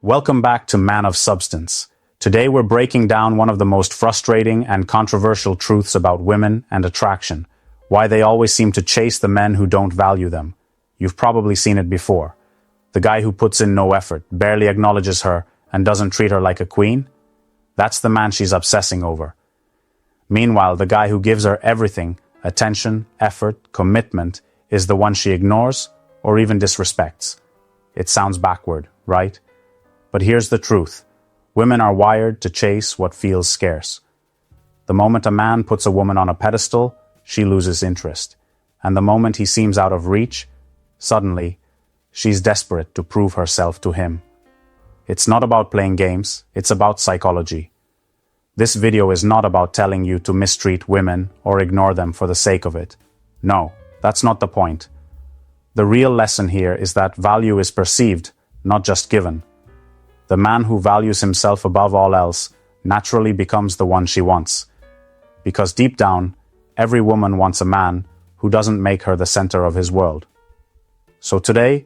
Welcome back to Man of Substance. Today we're breaking down one of the most frustrating and controversial truths about women and attraction, why they always seem to chase the men who don't value them. You've probably seen it before. The guy who puts in no effort, barely acknowledges her, and doesn't treat her like a queen? That's the man she's obsessing over. Meanwhile, the guy who gives her everything, attention, effort, commitment, is the one she ignores or even disrespects. It sounds backward, right? But here's the truth. Women are wired to chase what feels scarce. The moment a man puts a woman on a pedestal, she loses interest. And the moment he seems out of reach, suddenly, she's desperate to prove herself to him. It's not about playing games, it's about psychology. This video is not about telling you to mistreat women or ignore them for the sake of it. No, that's not the point. The real lesson here is that value is perceived, not just given. The man who values himself above all else naturally becomes the one she wants. Because deep down, every woman wants a man who doesn't make her the center of his world. So today,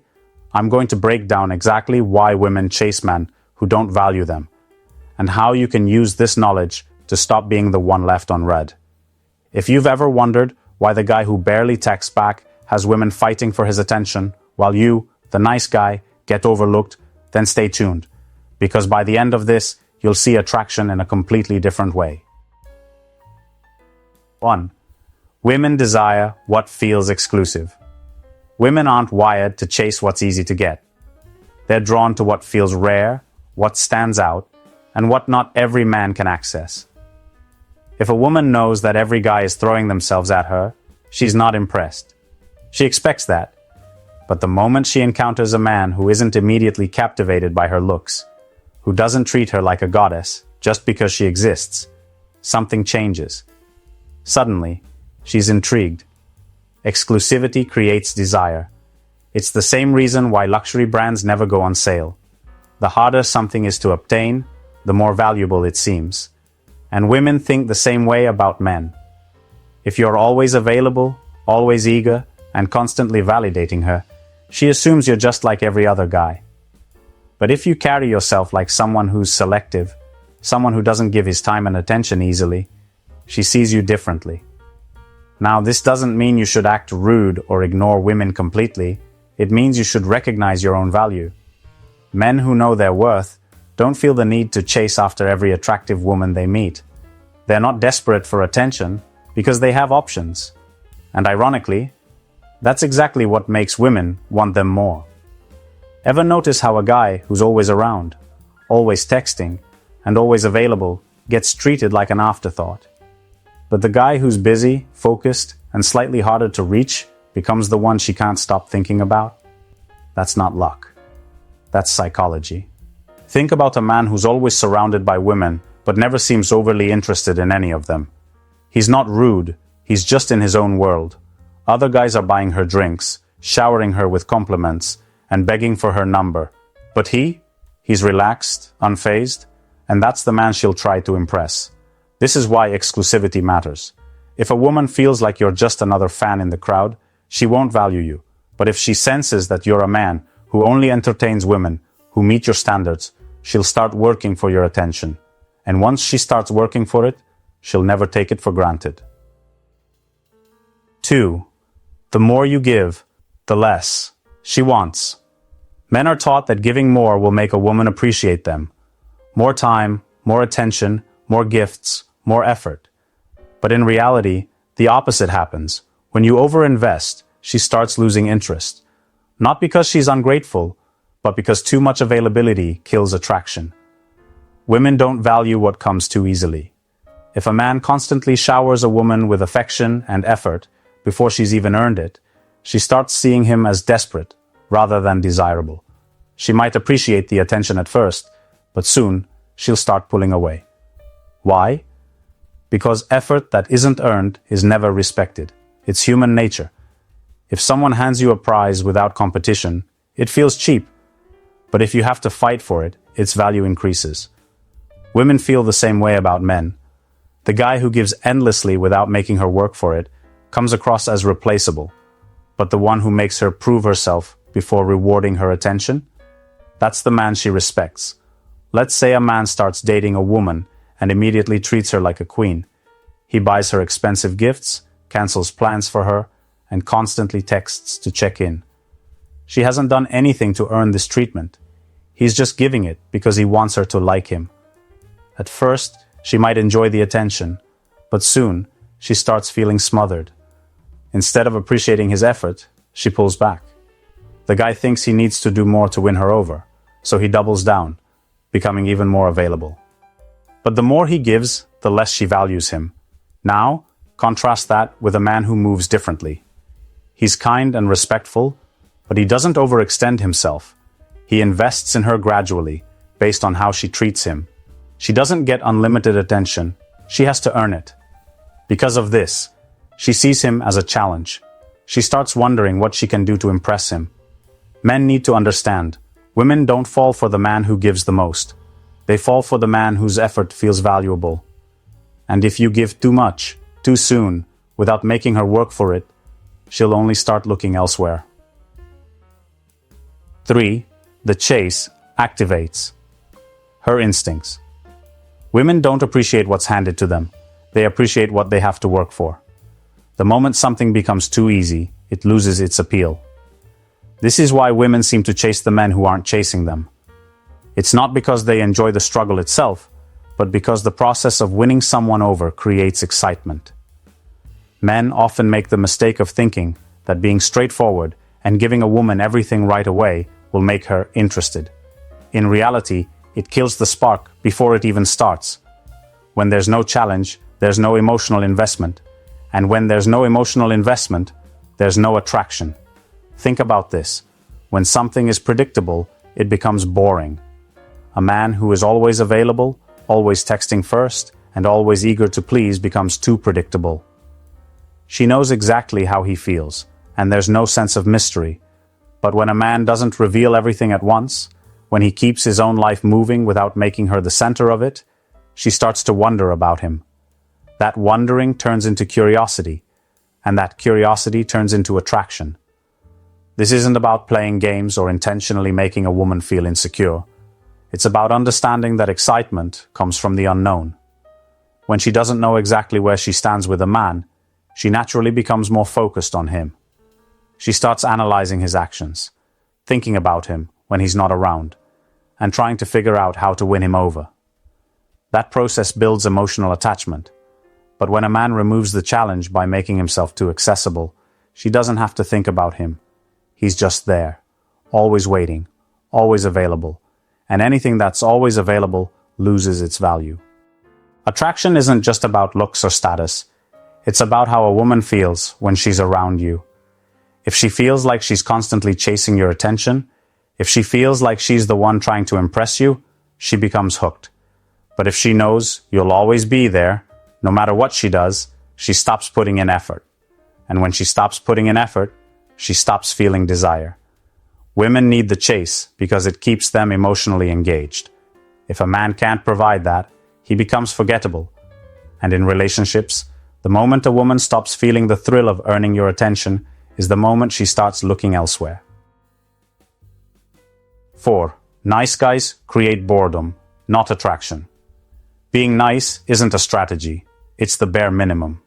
I'm going to break down exactly why women chase men who don't value them, and how you can use this knowledge to stop being the one left unread. If you've ever wondered why the guy who barely texts back has women fighting for his attention, while you, the nice guy, get overlooked, then stay tuned. Because by the end of this, you'll see attraction in a completely different way. 1. Women desire what feels exclusive. Women aren't wired to chase what's easy to get. They're drawn to what feels rare, what stands out, and what not every man can access. If a woman knows that every guy is throwing themselves at her, she's not impressed. She expects that. But the moment she encounters a man who isn't immediately captivated by her looks, who doesn't treat her like a goddess just because she exists, something changes. Suddenly, she's intrigued. Exclusivity creates desire. It's the same reason why luxury brands never go on sale. The harder something is to obtain, the more valuable it seems. And women think the same way about men. If you're always available, always eager, and constantly validating her, she assumes you're just like every other guy. But if you carry yourself like someone who's selective, someone who doesn't give his time and attention easily, she sees you differently. Now, this doesn't mean you should act rude or ignore women completely. It means you should recognize your own value. Men who know their worth don't feel the need to chase after every attractive woman they meet. They're not desperate for attention because they have options. And ironically, that's exactly what makes women want them more. Ever notice how a guy who's always around, always texting, and always available gets treated like an afterthought? But the guy who's busy, focused, and slightly harder to reach becomes the one she can't stop thinking about? That's not luck. That's psychology. Think about a man who's always surrounded by women, but never seems overly interested in any of them. He's not rude, he's just in his own world. Other guys are buying her drinks, showering her with compliments, and begging for her number. But he's relaxed, unfazed, and that's the man she'll try to impress. This is why exclusivity matters. If a woman feels like you're just another fan in the crowd, she won't value you. But if she senses that you're a man who only entertains women who meet your standards, she'll start working for your attention. And once she starts working for it, she'll never take it for granted. 2. The more you give, the less she wants. Men are taught that giving more will make a woman appreciate them. More time, more attention, more gifts, more effort. But in reality, the opposite happens. When you overinvest, she starts losing interest. Not because she's ungrateful, but because too much availability kills attraction. Women don't value what comes too easily. If a man constantly showers a woman with affection and effort before she's even earned it, she starts seeing him as desperate rather than desirable. She might appreciate the attention at first, but soon she'll start pulling away. Why? Because effort that isn't earned is never respected. It's human nature. If someone hands you a prize without competition, it feels cheap. But if you have to fight for it, its value increases. Women feel the same way about men. The guy who gives endlessly without making her work for it comes across as replaceable. But the one who makes her prove herself before rewarding her attention, That's the man she respects. Let's say a man starts dating a woman and immediately treats her like a queen. He buys her expensive gifts, cancels plans for her, and constantly texts to check in. She hasn't done anything to earn this treatment. He's just giving it because he wants her to like him. At first, she might enjoy the attention, but soon she starts feeling smothered. Instead of appreciating his effort, she pulls back. The guy thinks he needs to do more to win her over, so he doubles down, becoming even more available. But the more he gives, the less she values him. Now, contrast that with a man who moves differently. He's kind and respectful, but he doesn't overextend himself. He invests in her gradually, based on how she treats him. She doesn't get unlimited attention. She has to earn it. Because of this, she sees him as a challenge. She starts wondering what she can do to impress him. Men need to understand, women don't fall for the man who gives the most. They fall for the man whose effort feels valuable. And if you give too much, too soon, without making her work for it, she'll only start looking elsewhere. 3. The chase activates her instincts. Women don't appreciate what's handed to them. They appreciate what they have to work for. The moment something becomes too easy, it loses its appeal. This is why women seem to chase the men who aren't chasing them. It's not because they enjoy the struggle itself, but because the process of winning someone over creates excitement. Men often make the mistake of thinking that being straightforward and giving a woman everything right away will make her interested. In reality, it kills the spark before it even starts. When there's no challenge, there's no emotional investment. And when there's no emotional investment, there's no attraction. Think about this. When something is predictable, it becomes boring. A man who is always available, always texting first, and always eager to please becomes too predictable. She knows exactly how he feels, and there's no sense of mystery. But when a man doesn't reveal everything at once, when he keeps his own life moving without making her the center of it, she starts to wonder about him. That wondering turns into curiosity, and that curiosity turns into attraction. This isn't about playing games or intentionally making a woman feel insecure. It's about understanding that excitement comes from the unknown. When she doesn't know exactly where she stands with a man, she naturally becomes more focused on him. She starts analyzing his actions, thinking about him when he's not around, and trying to figure out how to win him over. That process builds emotional attachment. But when a man removes the challenge by making himself too accessible, she doesn't have to think about him. He's just there, always waiting, always available, and anything that's always available loses its value. Attraction isn't just about looks or status. It's about how a woman feels when she's around you. If she feels like she's constantly chasing your attention, if she feels like she's the one trying to impress you, she becomes hooked. But if she knows you'll always be there, no matter what she does, she stops putting in effort. And when she stops putting in effort, she stops feeling desire. Women need the chase because it keeps them emotionally engaged. If a man can't provide that, he becomes forgettable. And in relationships, the moment a woman stops feeling the thrill of earning your attention is the moment she starts looking elsewhere. 4. Nice guys create boredom, not attraction. Being nice isn't a strategy. It's the bare minimum.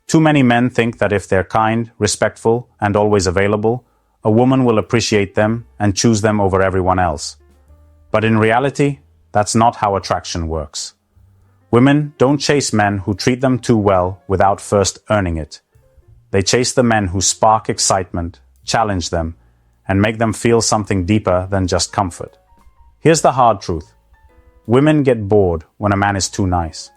Too many men think that if they're kind, respectful, and always available, a woman will appreciate them and choose them over everyone else. But in reality, that's not how attraction works. Women don't chase men who treat them too well without first earning it. They chase the men who spark excitement, challenge them, and make them feel something deeper than just comfort. Here's the hard truth. Women get bored when a man is too nice.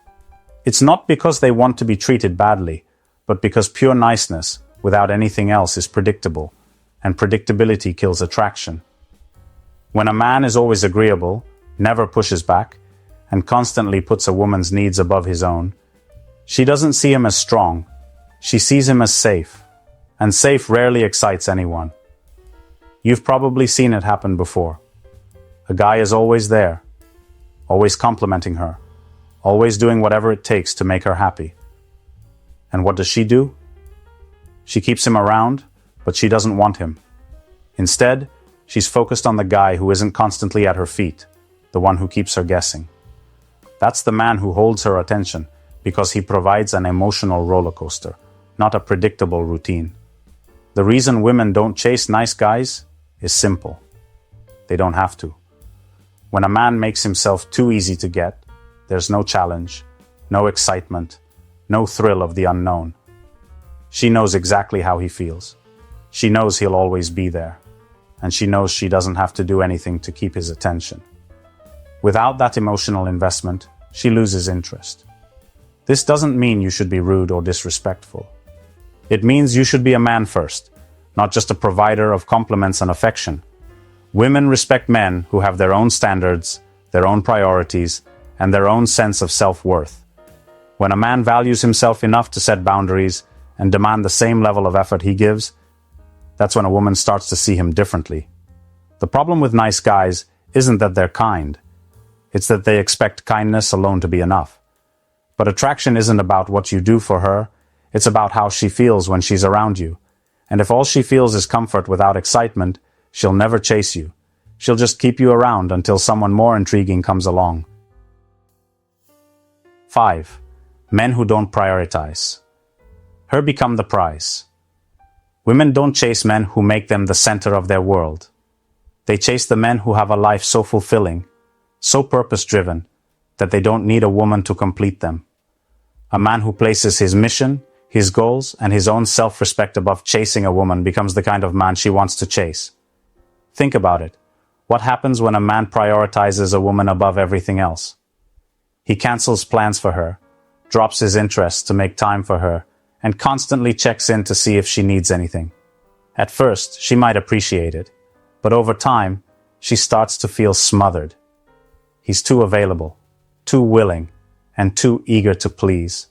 It's not because they want to be treated badly, but because pure niceness, without anything else, is predictable, and predictability kills attraction. When a man is always agreeable, never pushes back, and constantly puts a woman's needs above his own, she doesn't see him as strong. She sees him as safe, and safe rarely excites anyone. You've probably seen it happen before. A guy is always there, always complimenting her, always doing whatever it takes to make her happy. And what does she do? She keeps him around, but she doesn't want him. Instead, She's focused on the guy who isn't constantly at her feet, the one who keeps her guessing. That's the man who holds her attention because he provides an emotional roller coaster, not a predictable routine. The reason women don't chase nice guys is simple. They don't have to. When a man makes himself too easy to get, there's no challenge, no excitement, no thrill of the unknown. She knows exactly how he feels. She knows he'll always be there. And she knows she doesn't have to do anything to keep his attention. Without that emotional investment, she loses interest. This doesn't mean you should be rude or disrespectful. It means you should be a man first, not just a provider of compliments and affection. Women respect men who have their own standards, their own priorities, and their own sense of self-worth. When a man values himself enough to set boundaries and demand the same level of effort he gives, that's when a woman starts to see him differently. The problem with nice guys isn't that they're kind. It's that they expect kindness alone to be enough. But attraction isn't about what you do for her, it's about how she feels when she's around you. And if all she feels is comfort without excitement, she'll never chase you. She'll just keep you around until someone more intriguing comes along. 5. Men who don't prioritize. Her become the prize. Women don't chase men who make them the center of their world. They chase the men who have a life so fulfilling, so purpose-driven, that they don't need a woman to complete them. A man who places his mission, his goals, and his own self-respect above chasing a woman becomes the kind of man she wants to chase. Think about it. What happens when a man prioritizes a woman above everything else? He cancels plans for her, drops his interests to make time for her, and constantly checks in to see if she needs anything. At first, she might appreciate it, but over time, she starts to feel smothered. He's too available, too willing, and too eager to please.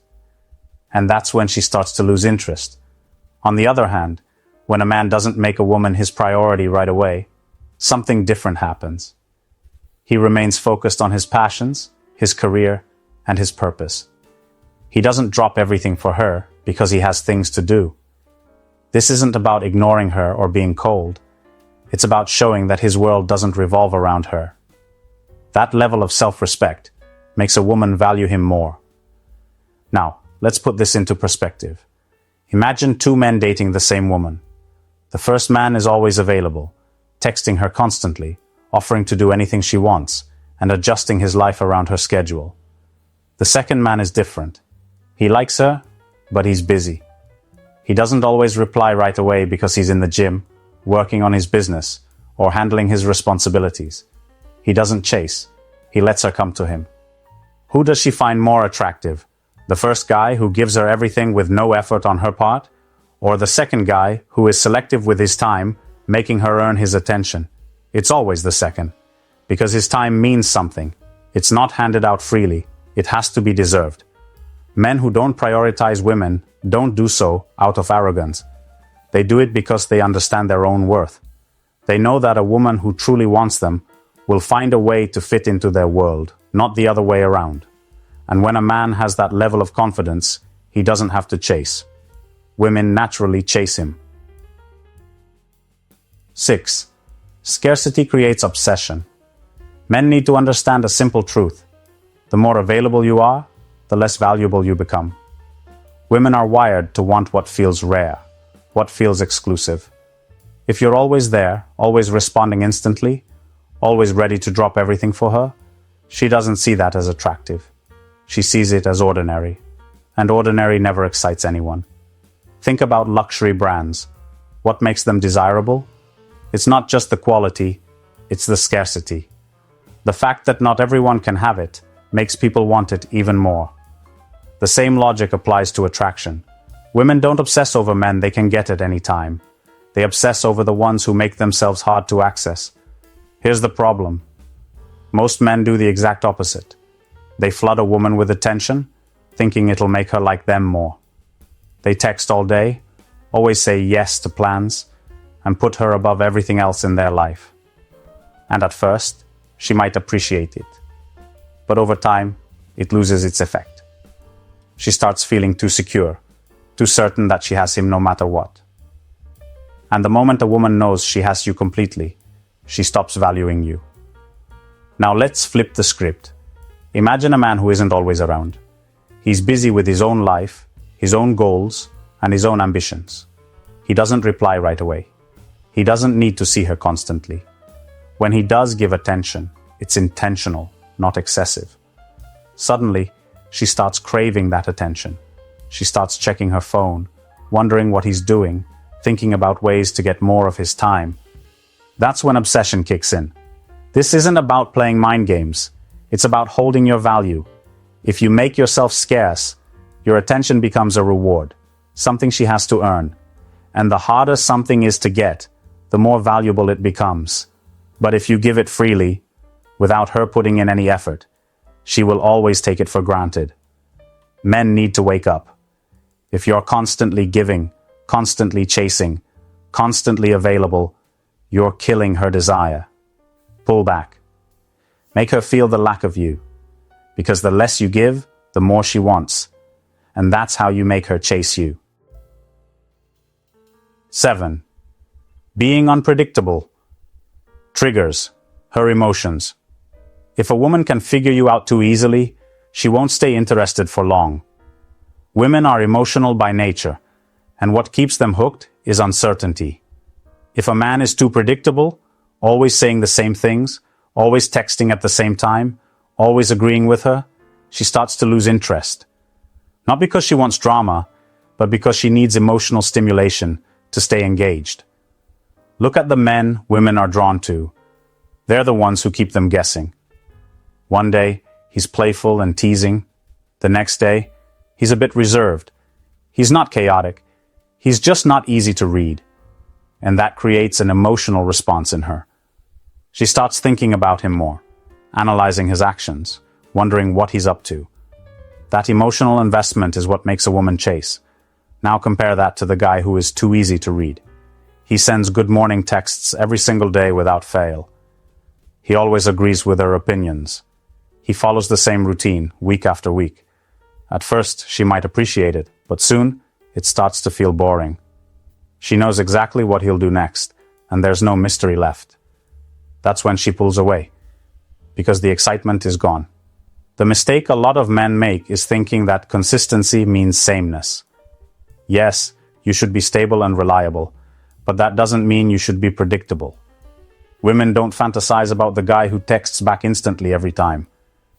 And that's when she starts to lose interest. On the other hand, when a man doesn't make a woman his priority right away, something different happens. He remains focused on his passions, his career, and his purpose. He doesn't drop everything for her because he has things to do. This isn't about ignoring her or being cold. It's about showing that his world doesn't revolve around her. That level of self-respect makes a woman value him more. Now, let's put this into perspective. Imagine two men dating the same woman. The first man is always available, texting her constantly, offering to do anything she wants, and adjusting his life around her schedule. The second man is different. He likes her, but he's busy. He doesn't always reply right away because he's in the gym, working on his business, or handling his responsibilities. He doesn't chase. He lets her come to him. Who does she find more attractive? The first guy who gives her everything with no effort on her part? Or the second guy who is selective with his time, making her earn his attention? It's always the second, because his time means something. It's not handed out freely. It has to be deserved. Men who don't prioritize women don't do so out of arrogance. They do it because they understand their own worth. They know that a woman who truly wants them will find a way to fit into their world, not the other way around. And when a man has that level of confidence, he doesn't have to chase. Women naturally chase him. 6. Scarcity creates obsession. Men need to understand a simple truth. The more available you are, the less valuable you become. Women are wired to want what feels rare, what feels exclusive. If you're always there, always responding instantly, always ready to drop everything for her, she doesn't see that as attractive. She sees it as ordinary, and ordinary never excites anyone. Think about luxury brands. What makes them desirable? It's not just the quality, it's the scarcity. The fact that not everyone can have it makes people want it even more. The same logic applies to attraction. Women don't obsess over men they can get at any time. They obsess over the ones who make themselves hard to access. Here's the problem. Most men do the exact opposite. They flood a woman with attention, thinking it'll make her like them more. They text all day, always say yes to plans, and put her above everything else in their life. And at first, she might appreciate it. But over time, it loses its effect. She starts feeling too secure, too certain that she has him no matter what. And the moment a woman knows she has you completely, she stops valuing you. Now let's flip the script. Imagine a man who isn't always around. He's busy with his own life, his own goals, and his own ambitions. He doesn't reply right away. He doesn't need to see her constantly. When he does give attention, it's intentional, not excessive. Suddenly, she starts craving that attention. She starts checking her phone, wondering what he's doing, thinking about ways to get more of his time. That's when obsession kicks in. This isn't about playing mind games. It's about holding your value. If you make yourself scarce, your attention becomes a reward, something she has to earn. And the harder something is to get, the more valuable it becomes. But if you give it freely, without her putting in any effort, she will always take it for granted. Men need to wake up. If you're constantly giving, constantly chasing, constantly available, you're killing her desire. Pull back. Make her feel the lack of you. Because the less you give, the more she wants. And that's how you make her chase you. 7. Being unpredictable. Triggers. Her emotions. If a woman can figure you out too easily, she won't stay interested for long. Women are emotional by nature, and what keeps them hooked is uncertainty. If a man is too predictable, always saying the same things, always texting at the same time, always agreeing with her, she starts to lose interest. Not because she wants drama, but because she needs emotional stimulation to stay engaged. Look at the men women are drawn to. They're the ones who keep them guessing. One day, he's playful and teasing. The next day, he's a bit reserved. He's not chaotic. He's just not easy to read. And that creates an emotional response in her. She starts thinking about him more, analyzing his actions, wondering what he's up to. That emotional investment is what makes a woman chase. Now compare that to the guy who is too easy to read. He sends good morning texts every single day without fail. He always agrees with her opinions. He follows the same routine, week after week. At first, she might appreciate it, but soon, it starts to feel boring. She knows exactly what he'll do next, and there's no mystery left. That's when she pulls away, because the excitement is gone. The mistake a lot of men make is thinking that consistency means sameness. Yes, you should be stable and reliable, but that doesn't mean you should be predictable. Women don't fantasize about the guy who texts back instantly every time.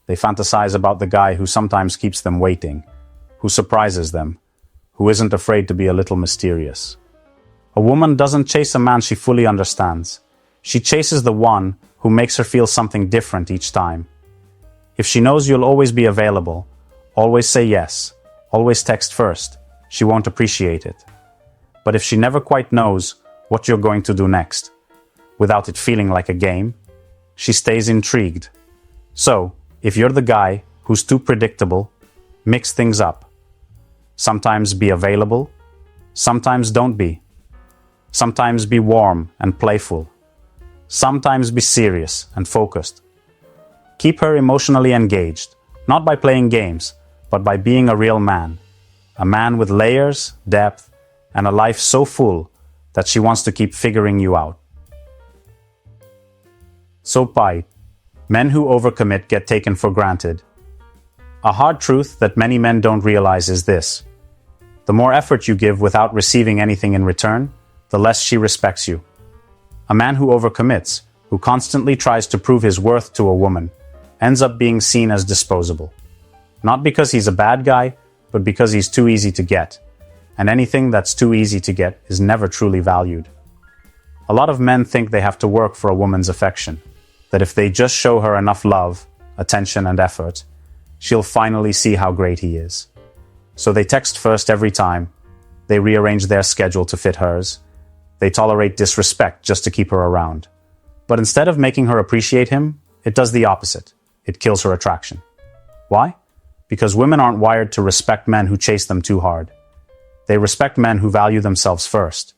They fantasize about the guy who sometimes keeps them waiting, who surprises them, who isn't afraid to be a little mysterious. A woman doesn't chase a man she fully understands. She chases the one who makes her feel something different each time. If she knows you'll always be available, always say yes, always text first, she won't appreciate it. But if she never quite knows what you're going to do next, without it feeling like a game, she stays intrigued. So, if you're the guy who's too predictable, mix things up. Sometimes be available, sometimes don't be. Sometimes be warm and playful. Sometimes be serious and focused. Keep her emotionally engaged, not by playing games, but by being a real man. A man with layers, depth, and a life so full that she wants to keep figuring you out. So pai, men who overcommit get taken for granted. A hard truth that many men don't realize is this. The more effort you give without receiving anything in return, the less she respects you. A man who overcommits, who constantly tries to prove his worth to a woman, ends up being seen as disposable. Not because he's a bad guy, but because he's too easy to get. And anything that's too easy to get is never truly valued. A lot of men think they have to work for a woman's affection, that if they just show her enough love, attention, and effort, she'll finally see how great he is. So they text first every time, they rearrange their schedule to fit hers, they tolerate disrespect just to keep her around. But instead of making her appreciate him, it does the opposite. It kills her attraction. Why? Because women aren't wired to respect men who chase them too hard. They respect men who value themselves first.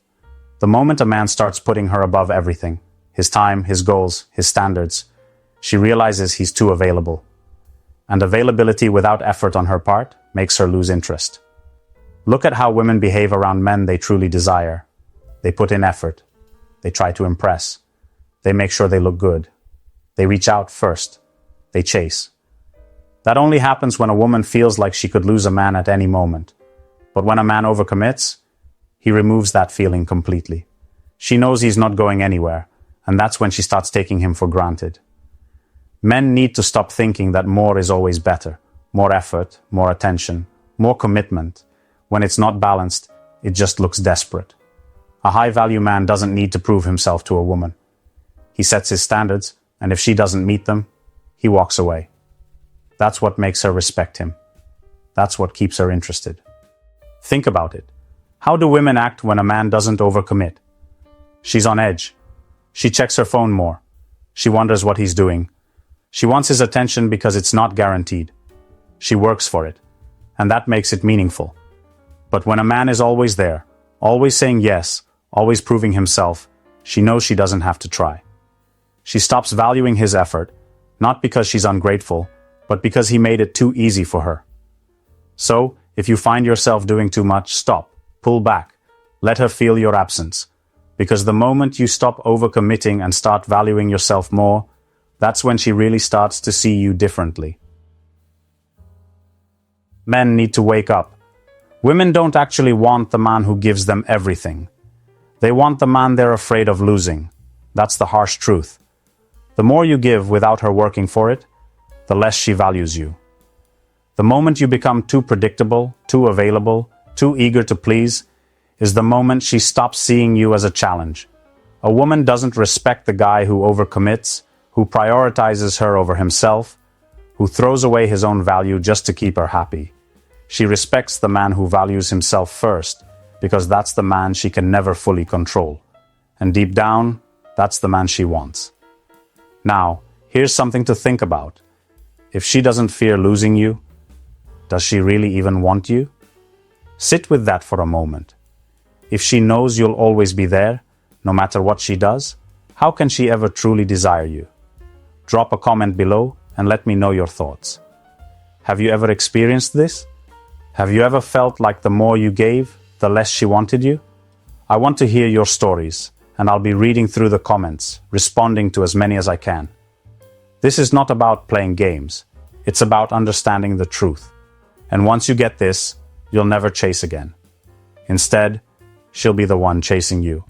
The moment a man starts putting her above everything, his time, his goals, his standards, she realizes he's too available. And availability without effort on her part makes her lose interest. Look at how women behave around men they truly desire. They put in effort. They try to impress. They make sure they look good. They reach out first. They chase. That only happens when a woman feels like she could lose a man at any moment. But when a man overcommits, he removes that feeling completely. She knows he's not going anywhere, and that's when she starts taking him for granted. Men need to stop thinking that more is always better. More effort, more attention, more commitment. When it's not balanced, it just looks desperate. A high-value man doesn't need to prove himself to a woman. He sets his standards, and if she doesn't meet them, he walks away. That's what makes her respect him. That's what keeps her interested. Think about it. How do women act when a man doesn't overcommit? She's on edge. She checks her phone more. She wonders what he's doing. She wants his attention because it's not guaranteed. She works for it, and that makes it meaningful. But when a man is always there, always saying yes, always proving himself, she knows she doesn't have to try. She stops valuing his effort, not because she's ungrateful, but because he made it too easy for her. So, if you find yourself doing too much, stop, pull back, let her feel your absence. Because the moment you stop overcommitting and start valuing yourself more, that's when she really starts to see you differently. Men need to wake up. Women don't actually want the man who gives them everything. They want the man they're afraid of losing. That's the harsh truth. The more you give without her working for it, the less she values you. The moment you become too predictable, too available, too eager to please, is the moment she stops seeing you as a challenge. A woman doesn't respect the guy who overcommits, who prioritizes her over himself, who throws away his own value just to keep her happy. She respects the man who values himself first, because that's the man she can never fully control. And deep down, that's the man she wants. Now, here's something to think about. If she doesn't fear losing you, does she really even want you? Sit with that for a moment. If she knows you'll always be there, no matter what she does, how can she ever truly desire you? Drop a comment below and let me know your thoughts. Have you ever experienced this? Have you ever felt like the more you gave, the less she wanted you? I want to hear your stories, and I'll be reading through the comments, responding to as many as I can. This is not about playing games. It's about understanding the truth. And once you get this, you'll never chase again. Instead, she'll be the one chasing you.